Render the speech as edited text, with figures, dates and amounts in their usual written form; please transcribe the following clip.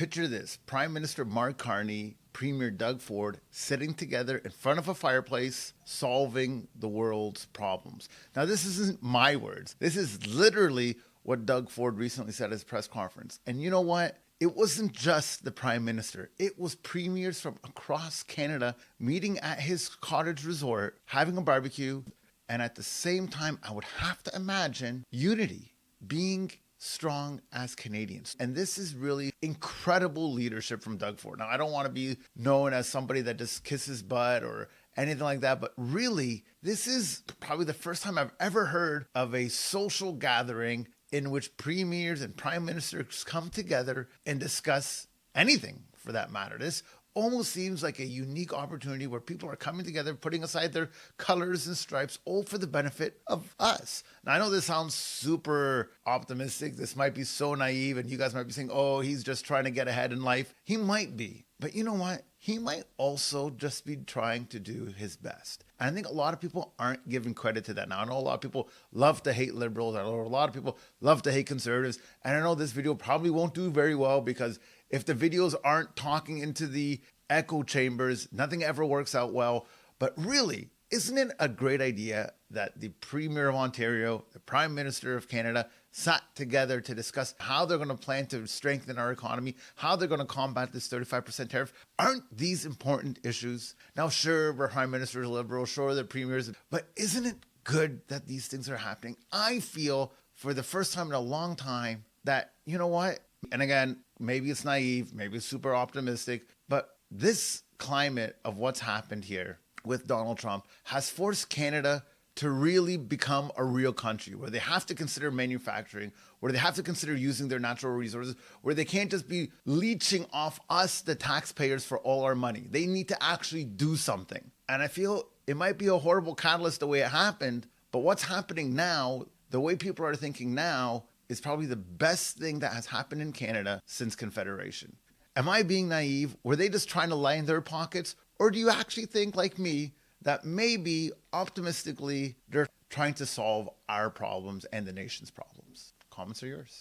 Picture this: Prime Minister Mark Carney, Premier Doug Ford sitting together in front of a fireplace solving the world's problems. Now, this isn't my words. This is literally what Doug Ford recently said at his press conference. And you know what? It wasn't just the Prime Minister. It was premiers from across Canada meeting at his cottage resort, having a barbecue. And at the same time, I would have to imagine unity, being strong as Canadians. And this is really incredible leadership from Doug Ford. Now, I don't want to be known as somebody that just kisses butt or anything like that, but really, this is probably the first time I've ever heard of a social gathering in which premiers and prime ministers come together and discuss anything for that matter. This almost seems like a unique opportunity where people are coming together, putting aside their colors and stripes, all for the benefit of us. Now, I know this sounds super optimistic. This might be so naive, and you guys might be saying, oh, he's just trying to get ahead in life. He might be. But you know what? He might also just be trying to do his best. And I think a lot of people aren't giving credit to that. Now, I know a lot of people love to hate liberals. I know a lot of people love to hate conservatives. And I know this video probably won't do very well because if the videos aren't talking into the echo chambers, nothing ever works out well. But really, isn't it a great idea that the Premier of Ontario, the Prime Minister of Canada, sat together to discuss how they're going to plan to strengthen our economy, how they're going to combat this 35% tariff? Aren't these important issues? Now, sure, our Prime Minister is liberal, sure, the Premiers, but isn't it good that these things are happening? I feel for the first time in a long time that, you know what? And again, maybe it's naive, maybe it's super optimistic, but this climate of what's happened here with Donald Trump has forced Canada to really become a real country where they have to consider manufacturing, where they have to consider using their natural resources, where they can't just be leeching off us, the taxpayers, for all our money. They need to actually do something. And I feel it might be a horrible catalyst the way it happened, but what's happening now, the way people are thinking now, is probably the best thing that has happened in Canada since Confederation. Am I being naive? Were they just trying to line their pockets? Or do you actually think, like me, that maybe optimistically they're trying to solve our problems and the nation's problems? Comments are yours.